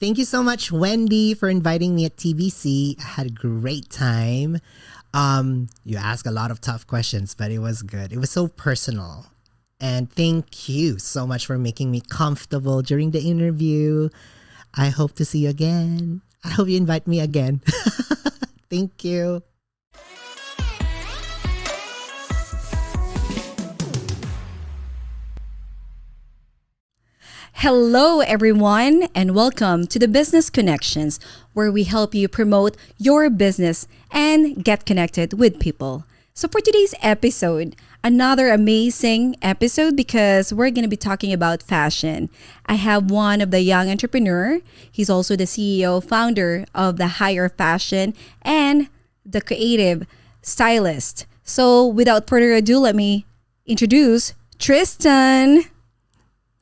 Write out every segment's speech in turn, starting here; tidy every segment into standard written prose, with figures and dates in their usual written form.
Thank you so much, Wendy, for inviting me at TBC. I had a great time. You asked a lot of tough questions, but it was good. It was so personal. And thank you so much for making me comfortable during the interview. I hope to see you again. I hope you invite me again. Thank you. Hello, everyone, and welcome to the Business Connections, where we help you promote your business and get connected with people. So, for today's episode, another amazing episode because we're going to be talking about fashion. I have one of the young entrepreneur. He's also the CEO, founder of the Higher Fashion and the creative stylist. So, without further ado, let me introduce Tristan.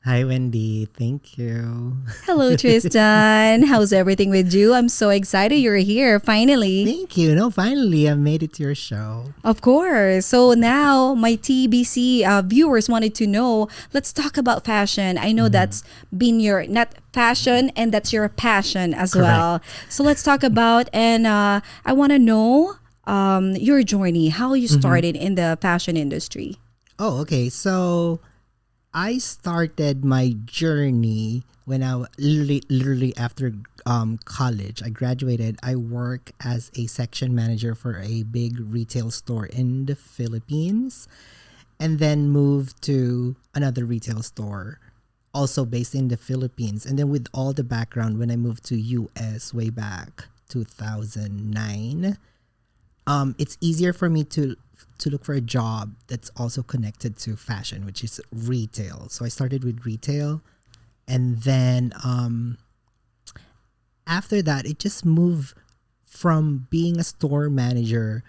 Hi, Wendy. Thank you. Hello, Tristan. How's everything with you? I'm so excited you're here finally. Thank you. No, finally, I made it to your show. Of course. So now my TBC viewers wanted to know, let's talk about fashion. I know that's been your, not fashion, and that's your passion as Correct. well. So let's talk about, and I want to know your journey, how you started in the fashion industry. Oh, okay. So I started my journey when I literally after college. I graduated. I work as a section manager for a big retail store in the Philippines, and then moved to another retail store also based in the Philippines. And then with all the background, when I moved to US way back 2009, it's easier for me to look for a job that's also connected to fashion, which is retail. So I started with retail, and then after that, it just moved from being a store manager,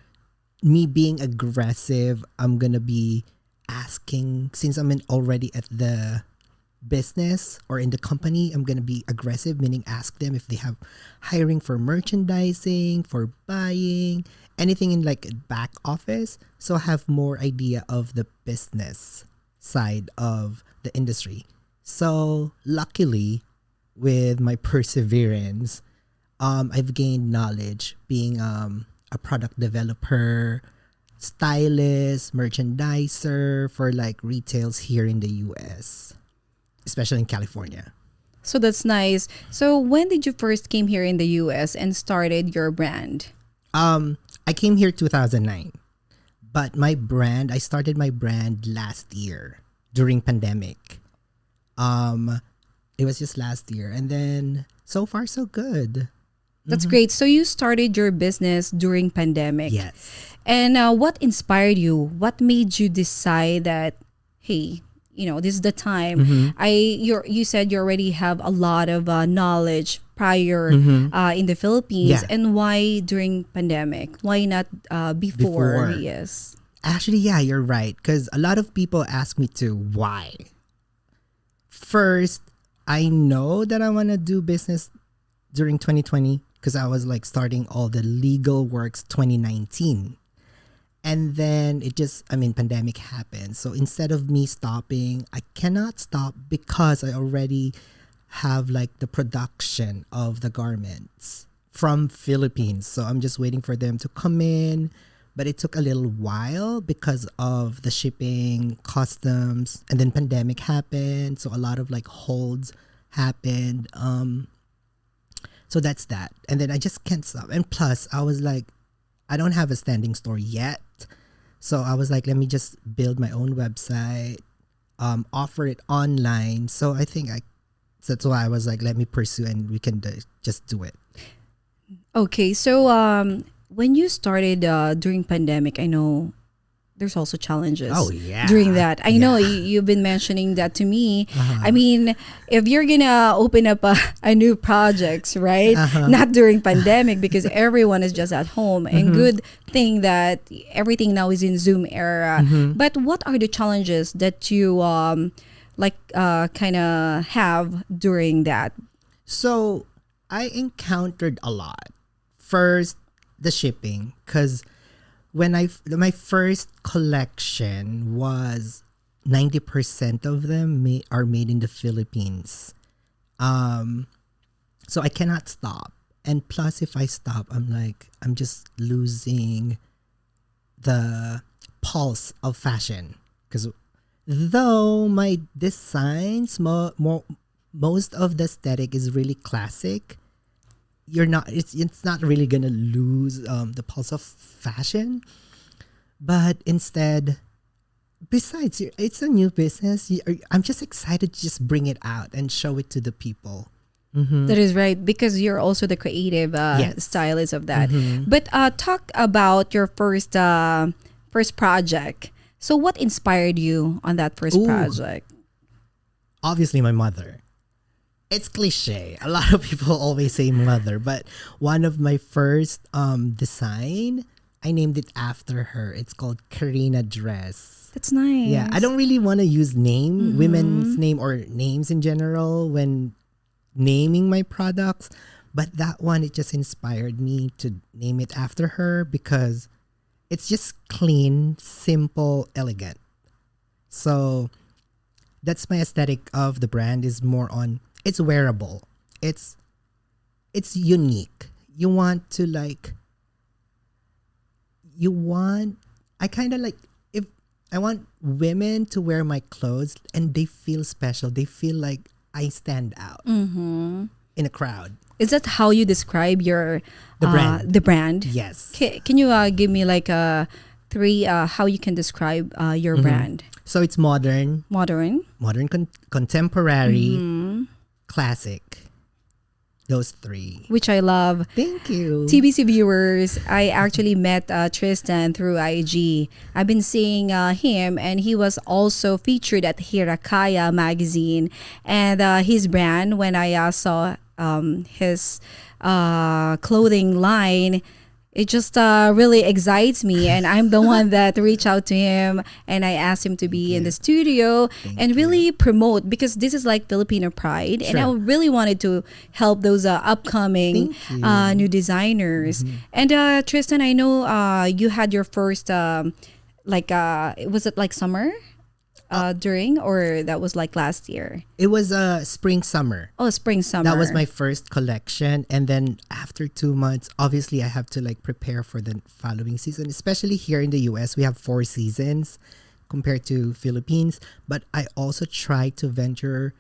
me being aggressive. I'm gonna be asking, since I'm already at the business or in the company, I'm gonna be aggressive, meaning ask them if they have hiring for merchandising, for buying, anything in like back office. So I have more idea of the business side of the industry. So luckily, with my perseverance, I've gained knowledge being a product developer, stylist, merchandiser for like retails here in the US, especially in California. So that's nice. So when did you first came here in the US and started your brand? I came here 2009, but I started my brand last year during pandemic. It was just last year, and then so far so good. That's great. So you started your business during pandemic. Yes. And what inspired you? What made you decide that, hey, this is the time? You said you already have a lot of knowledge prior in the Philippines. Yeah. And why during pandemic? Why not before? Before. Yes. Actually, yeah, you're right. Because a lot of people ask me to why. First, I know that I want to do business during 2020 because I was like starting all the legal works 2019. And then pandemic happened. So instead of me stopping, I cannot stop because I already have like the production of the garments from Philippines. So I'm just waiting for them to come in. But it took a little while because of the shipping, customs, and then pandemic happened. So a lot of like holds happened. So that's that. And then I just can't stop. And plus, I was like, I don't have a standing store yet. So I was like, let me just build my own website, offer it online. So I think that's why I was like, let me pursue and we can just do it. Okay. So when you started during pandemic, I know there's also challenges during that. I know you've been mentioning that to me. I mean, if you're gonna open up a new projects, right? Not during pandemic because everyone is just at home, and good thing that everything now is in Zoom era. But what are the challenges that you kind of have during that? So I encountered a lot. First, the shipping, because when my first collection was 90% of them are made in the Philippines. So I cannot stop. And plus, if I stop, I'm just losing the pulse of fashion. Because though my designs, most of the aesthetic is really classic, it's not really gonna lose the pulse of fashion. But instead, besides, it's a new business. I'm just excited to just bring it out and show it to the people. That is right, because you're also the creative Yes. stylist of that. But talk about your first project. So what inspired you on that first Ooh. project? Obviously, my mother. It's cliche. A lot of people always say mother, but one of my first design, I named it after her. It's called Karina Dress. That's nice. Yeah, I don't really want to use women's name or names in general when naming my products, but that one, it just inspired me to name it after her because it's just clean, simple, elegant. So that's my aesthetic of the brand, is more on, it's wearable. It's unique. I kind of like, if I want women to wear my clothes and they feel special, they feel like I stand out in a crowd. Is that how you describe your brand? The brand? Yes. Can you give me like three how you can describe your brand? So it's modern, Modern. contemporary, classic. Those three. Which I love. Thank you. TBC viewers, I actually met Tristan through IG. I've been seeing him, and he was also featured at Hirakaya magazine. And his brand, when I saw his clothing line, it just really excites me. And I'm the one that reached out to him, and I asked him to be in the studio and really promote, because this is like Filipino Pride. And I Sure. really wanted to help those upcoming Thank you. new designers. And Tristan, I know you had your first was it like summer during, or that was like last year? It was spring summer. Oh, spring summer. That was my first collection, and then after 2 months, obviously I have to like prepare for the following season. Especially here in the US, we have 4 seasons compared to Philippines. But I also try to venture.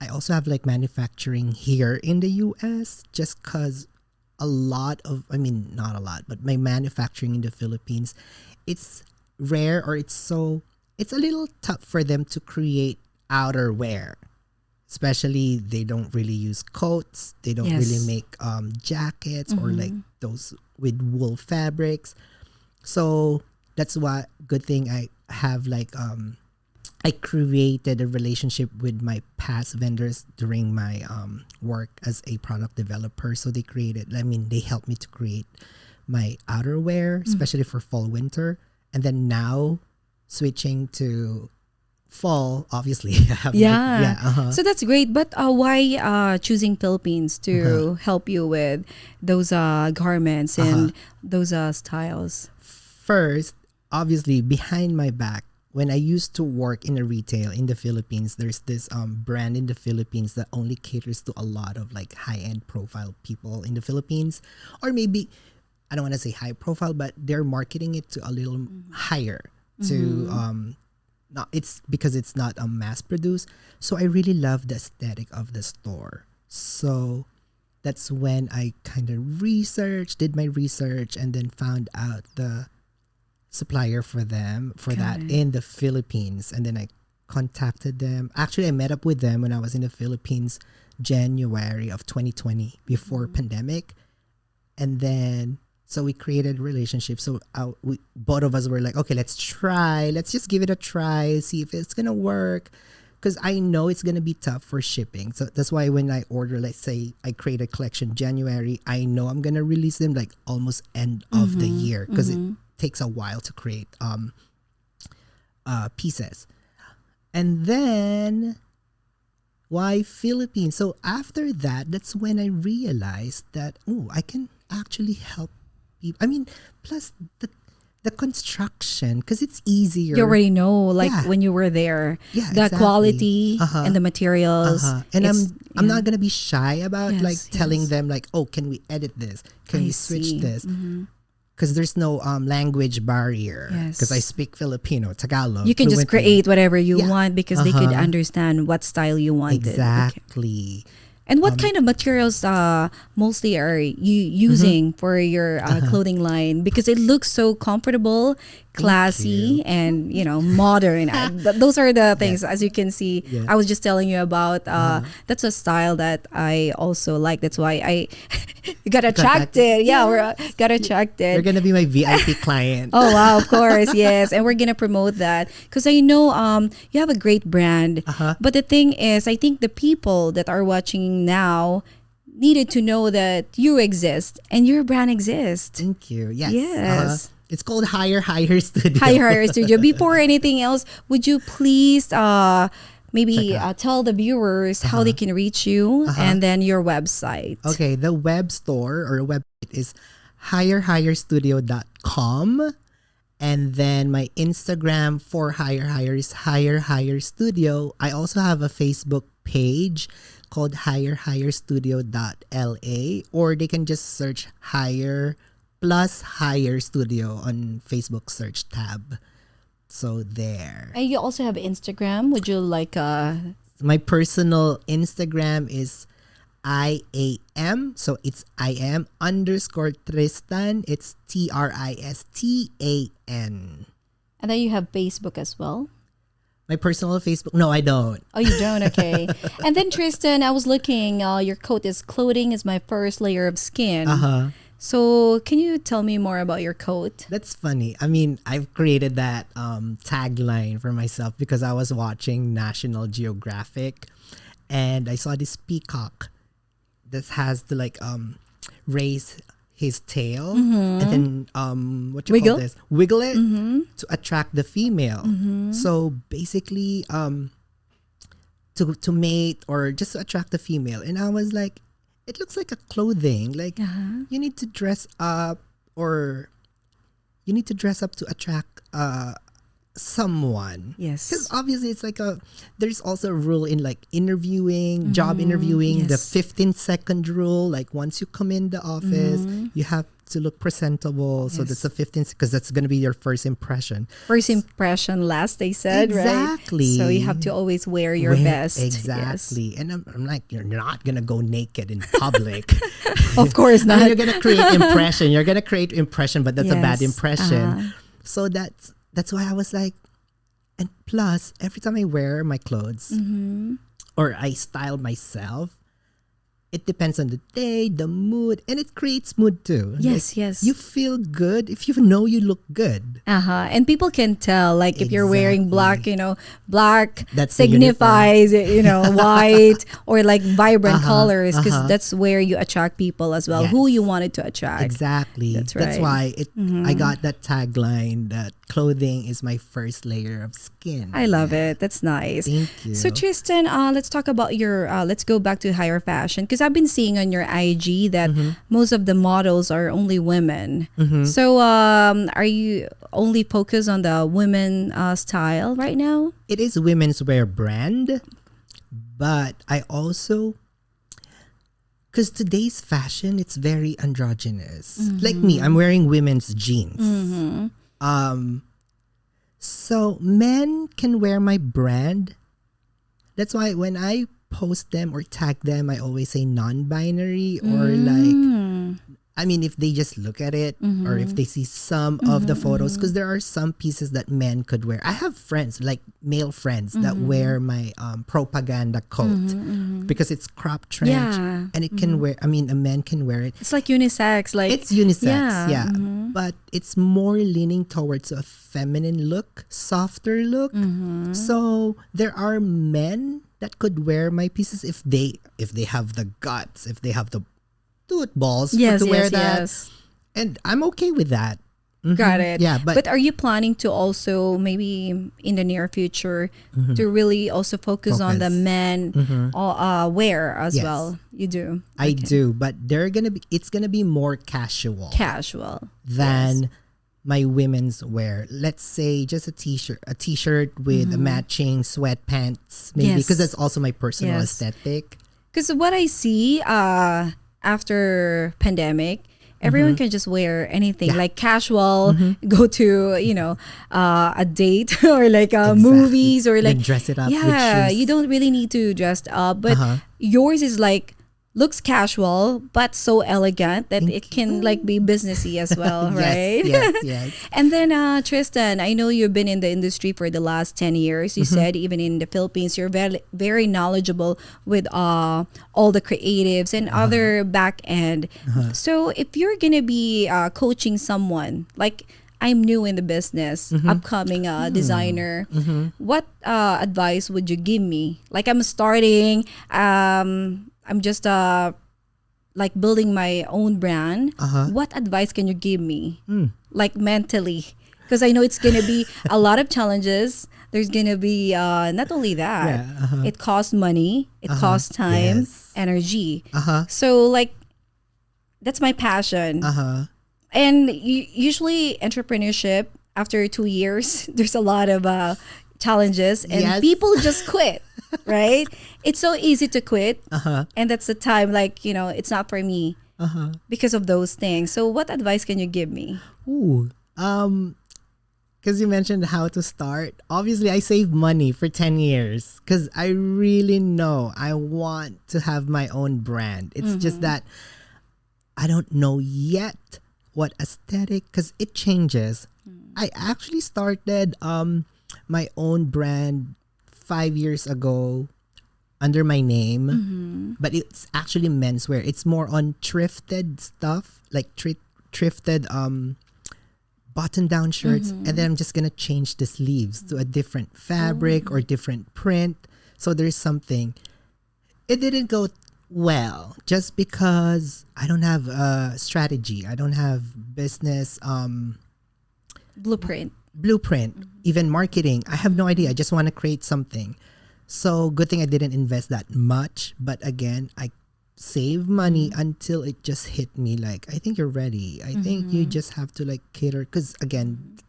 I also have like manufacturing here in the US, just cause not a lot, but my manufacturing in the Philippines, it's rare, or it's a little tough for them to create outerwear. Especially, they don't really use coats. They don't Yes. really make jackets or like those with wool fabrics. So that's why, good thing I have like I created a relationship with my past vendors during my work as a product developer. So they helped me to create my outerwear, especially for fall winter. And then now, switching to fall, obviously. I have So that's great. But why choosing Philippines to help you with those garments and those styles? First, obviously, behind my back, when I used to work in a retail in the Philippines, there's this brand in the Philippines that only caters to a lot of like high-end profile people in the Philippines. Or maybe, I don't want to say high profile, but they're marketing it to a little higher. It's because it's not mass produced. So I really love the aesthetic of the store. So that's when I kind of did my research, and then found out the supplier for that in the Philippines. And then I contacted them. Actually, I met up with them when I was in the Philippines, January of 2020, before pandemic. And then, so we created a relationship. So both of us were like, okay, let's just give it a try, see if it's going to work. Because I know it's going to be tough for shipping. So that's why when I order, let's say I create a collection January, I know I'm going to release them like almost end of the year. Because it takes a while to create pieces. And then, why Philippines? So after that, that's when I realized that, I can actually help people. I mean, plus the the construction, because it's easier. You already know, like Yeah. when you were there, Yeah, the exactly. quality and the materials. And It's- I'm not gonna be shy about Yes, like telling yes. them like, oh, can we edit this? Can I we switch see. this? Because there's no language barrier. Yes. Because I speak Filipino, Tagalog. You can just fluently. create whatever you Yeah. want because they could understand what style you wanted. Okay. Exactly. And what kind of materials mostly are you using for your clothing line? Because it looks so comfortable, classy, and modern. Those are the things, as you can see. Yes. I was just telling you about. That's a style that I also like. That's why I got attracted. Yeah, we got attracted. You're gonna be my VIP client. Oh wow, of course, yes. And we're gonna promote that because I know you have a great brand. But the thing is, I think the people that are watching now needed to know that you exist and your brand exists. Thank you. Yes. Yes. It's called Higher Studio. Higher Studio. Before anything else, would you please maybe tell the viewers how they can reach you and then your website? Okay, the web store or website is higherstudio.com. And then my Instagram for Higher is Higher Studio. I also have a Facebook page called higherstudio.la, or they can just search Higher plus Higher Studio on Facebook search tab. So there. And you also have Instagram. Would you like My personal Instagram is IAM. So it's IAM _ Tristan. It's TRISTAN. and then you have Facebook as well? My personal Facebook? No, I don't. Oh, you don't? Okay. And then Tristan, I was looking, your coat is clothing is my first layer of skin. So can you tell me more about your coat? That's funny. I mean, I've created that tagline for myself because I was watching National Geographic and I saw this peacock that has to like raise his tail and then what you Wiggle? call this? Wiggle it to attract the female. So basically to mate or just to attract the female. And I was like, it looks like a clothing. Like you need to dress up or you need to dress up to attract someone. Yes. Because obviously it's like there's also a rule in like interviewing, job interviewing, the Yes. 15-second rule. Like once you come in the office, you have to look presentable. So that's a 15, because that's going to be your first impression. First impression last, they said, Exactly. right? So you have to always wear your best. Exactly. And I'm like, you're not going to go naked in public. Yes. Of course I mean, not. you're going to create impression. You're going to create impression, but that's a bad Yes. impression. So that's why I was like, and plus, every time I wear my clothes or I style myself, it depends on the day, the mood, and it creates mood too. Yes, Like, yes. You feel good if you know you look good. And people can tell, like if you're wearing black, black That's the signifies, white or like vibrant colors, because uh-huh. that's where you attract people as well, Yes. who you wanted to attract. Exactly. That's That's right. why I got that tagline that clothing is my first layer of skin. I love it. That's nice. Thank you. So Tristan, let's talk about your, let's go back to higher fashion, because I've been seeing on your IG that most of the models are only women. So are you only focused on the women style right now? It is women's wear brand, but I also, because today's fashion, it's very androgynous. Like me, I'm wearing women's jeans. So men can wear my brand. That's why when I post them or tag them, I always say non-binary or like, I mean, if they just look at it or if they see some of the photos, because there are some pieces that men could wear. I have friends, like male friends, that wear my propaganda coat because it's crop trench Yeah. and it can wear, I mean, a man can wear it. It's like unisex. Like It's unisex, Yeah. yeah. But it's more leaning towards a feminine look, softer look. So there are men that could wear my pieces if they have the guts, if they have the balls Yes, to wear yes, that. yes. And I'm okay with that. Got it. Yeah, but are you planning to also maybe in the near future to really also focus on the Focus. men wear as Yes. well? You do. I do, but it's gonna be more casual Casual than my women's wear. Let's say just a t-shirt with a matching sweatpants, maybe, Yes. because that's also my personal Yes. aesthetic. Because what I see after pandemic, everyone can just wear anything, like casual, go to, a date or like movies or like Then dress it up with yeah, shoes. you don't really need to dress up, but yours is like looks casual but so elegant that it can like be businessy as well, right? Yes. And then Tristan, I know you've been in the industry for the last 10 years. You said even in the Philippines, you're very, very knowledgeable with all the creatives and other back end. So if you're going to be coaching someone, like I'm new in the business, upcoming designer, what advice would you give me? Like I'm starting, I'm just like building my own brand. What advice can you give me? Like mentally? Because I know it's going to be a lot of challenges. There's going to be not only that, it costs money, it costs time, Yes. energy. So like, that's my passion. And usually entrepreneurship, after 2 years, there's a lot of challenges and Yes. people just quit. Right? It's so easy to quit. And that's the time like, it's not for me because of those things. So what advice can you give me? Ooh, because you mentioned how to start. Obviously, I saved money for 10 years because I really know I want to have my own brand. It's just that I don't know yet what aesthetic, because it changes. I actually started my own brand 5 years ago under my name, but it's actually menswear. It's more on thrifted stuff, like thrifted button down shirts, and then I'm just gonna change the sleeves to a different fabric or different print. So there's something. It didn't go well just because I don't have a strategy. I don't have business Blueprint. even marketing. I have no idea. I just want to create something. So good thing I didn't invest that much. But again, I save money until it just hit me like, I think you're ready. I think you just have to like cater. Because again,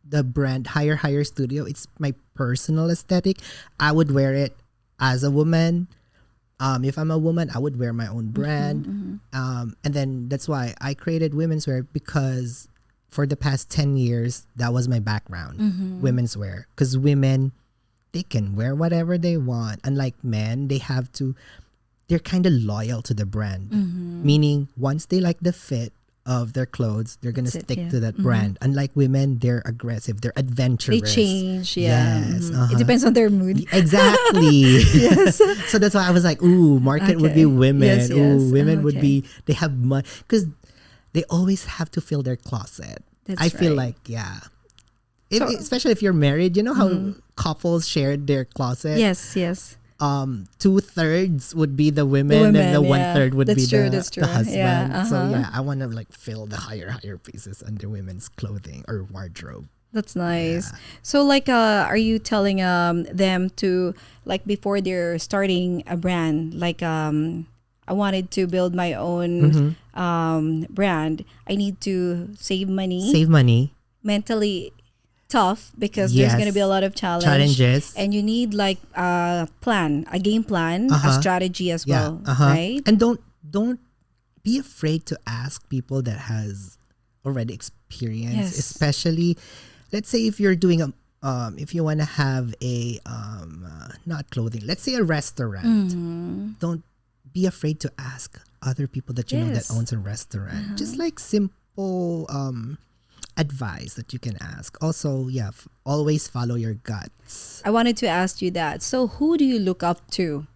the brand Higher Studio, it's my personal aesthetic. I would wear it as a woman. If I'm a woman, I would wear my own brand. And then that's why I created women's wear, because for the past 10 years, that was my background, women's wear. Because women, they can wear whatever they want. Unlike men, they're kind of loyal to the brand. Meaning, once they like the fit of their clothes, they're going to stick to that brand. Unlike women, they're aggressive, they're adventurous. They change, yeah. Yes, It depends on their mood. Exactly. So that's why I was like, ooh, market would be Okay. women. Yes, Ooh, women would okay. be, they have money. Because they always have to fill their closet. That's I feel right. like, yeah. Especially if you're married, you know how couples shared their closet? Yes. 2/3 would be the women, and the 1/3 would That's be true, the that's true. husband. Yeah, So yeah, I want to like fill the higher pieces under women's clothing or wardrobe. That's nice. So like are you telling them to, like, before they're starting a brand, like I wanted to build my own brand, I need to save money, mentally tough, because there's Yes. going to be a lot of Challenges. and you need like a game plan, a strategy as well, right? And don't be afraid to ask people that has already experience, Yes. especially let's say if you're doing if you want to have a not clothing, let's say a restaurant. Don't be afraid to ask other people that you know that Yes. owns a restaurant. Just like simple advice that you can ask. Also, always follow your guts. I wanted to ask you that. So who do you look up to?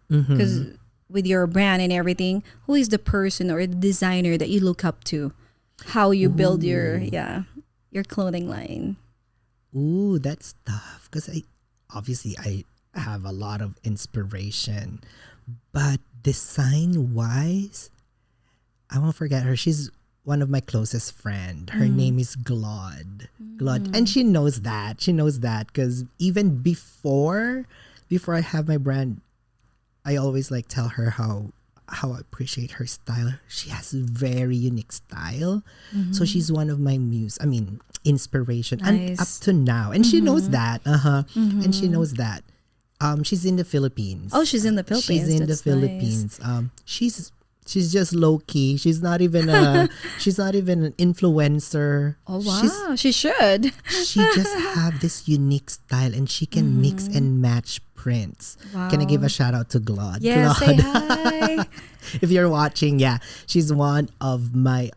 Because with your brand and everything, who is the person or the designer that you look up to? How you build your clothing line? Ooh, that's tough. Because I have a lot of inspiration. But design wise, I won't forget her. She's one of my closest friend. Her name is Glod. And she knows that. Because even before I have my brand, I always like tell her how how I appreciate her style. She has a very unique style. So she's one of my inspiration and up Nice. to now. And she knows that. And she knows that. She's in the Philippines. Oh, she's in the Philippines. She's in the That's nice. Philippines. She's just low key. She's not even an influencer. Oh wow, she should. She just have this unique style, and she can mix and match prints. Wow. Can I give a shout out to Claude? Yeah, say Claude, hi. if you're watching, yeah, she's one of my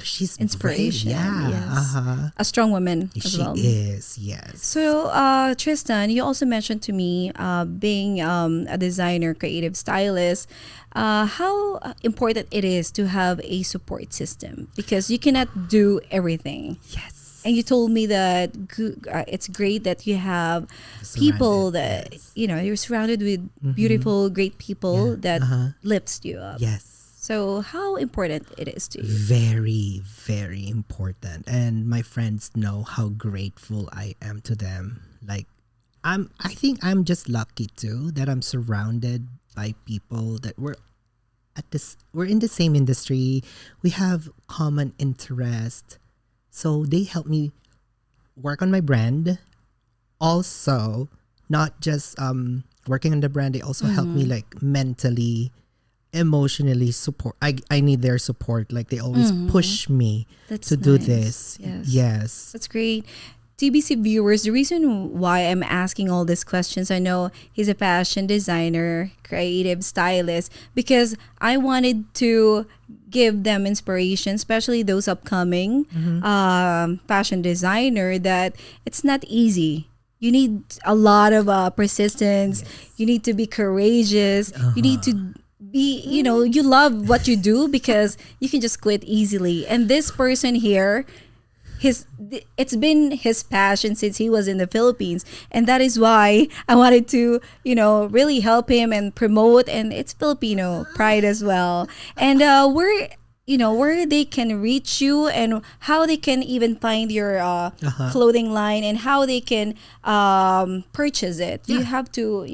she's Inspiration. yeah, Yes. A strong woman as she well. is. Yes. So, Tristan, you also mentioned to me being a designer, creative stylist, how important it is to have a support system because you cannot do everything. Yes. And you told me that it's great that you have people Surrounded, that, yes. you're surrounded with beautiful, great people that lifts you up. Yes. So, how important it is to you? Very, very important. And my friends know how grateful I am to them. Like I think I'm just lucky too that I'm surrounded by people that we're in the same industry. We have common interest. So they help me work on my brand. Also, not just working on the brand, they also help me like mentally, emotionally support. I need their support. Like they always push me That's to do nice. this. Yes. Yes. That's great. TBC viewers, the reason why I'm asking all these questions, I know he's a fashion designer, creative stylist, because I wanted to give them inspiration, especially those upcoming fashion designer, that it's not easy. You need a lot of persistence. You need to be courageous. You need to be, you love what you do because you can just quit easily. And this person here, it's been his passion since he was in the Philippines, and that is why I wanted to really help him and promote, and it's Filipino Pride as well, and where they can reach you and how they can even find your clothing line and how they can purchase it. You have to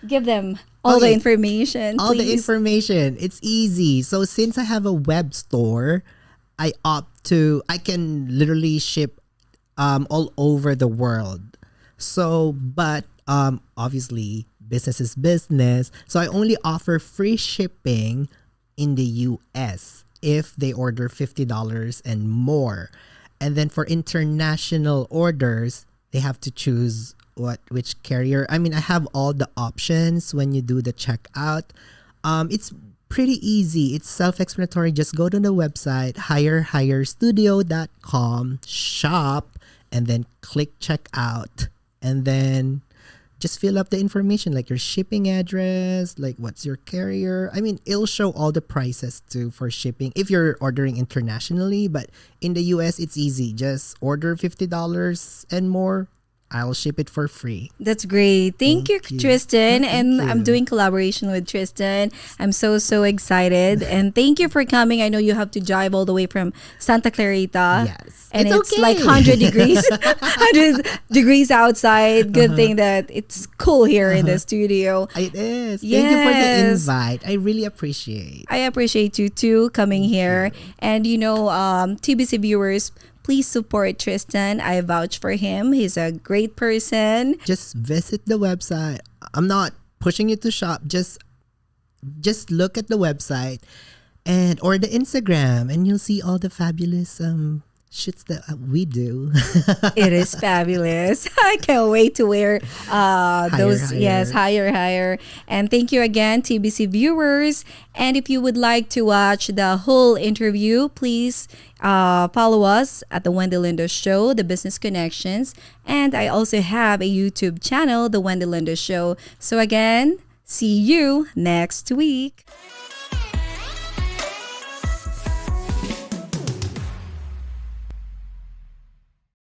give them all the Okay. information, All the please. information. It's easy. So since I have a web store, I can literally ship all over the world. So, but obviously business is business. So I only offer free shipping in the US if they order $50 and more. And then for international orders, they have to choose which carrier. I have all the options when you do the checkout. It's pretty easy. It's self-explanatory. Just go to the website, hirestudio.com, shop, and then click checkout. And then just fill up the information, like your shipping address, like what's your carrier. It'll show all the prices too for shipping if you're ordering internationally. But in the US, it's easy. Just order $50 and more. I'll ship it for free. That's great. Thank you, Tristan. And you. I'm doing collaboration with Tristan. I'm so excited. And thank you for coming. I know you have to drive all the way from Santa Clarita. Yes. And it's okay. like 100 degrees, 100 degrees outside. Good thing that it's cool here in the studio. It is. Thank you for the Yes. invite. I really appreciate. I appreciate you too coming here. And TBC viewers, please support Tristan. I vouch for him. He's a great person. Just visit the website. I'm not pushing you to shop. Just look at the website or the Instagram, and you'll see all the fabulous shits that we do. It is fabulous. I can't wait to wear those. Higher. Yes, higher. And thank you again, TBC viewers. And if you would like to watch the whole interview, please follow us at the Wendy Lindo Show, The Business Connections. And I also have a YouTube channel, The Wendy Lindo Show. So again, see you next week.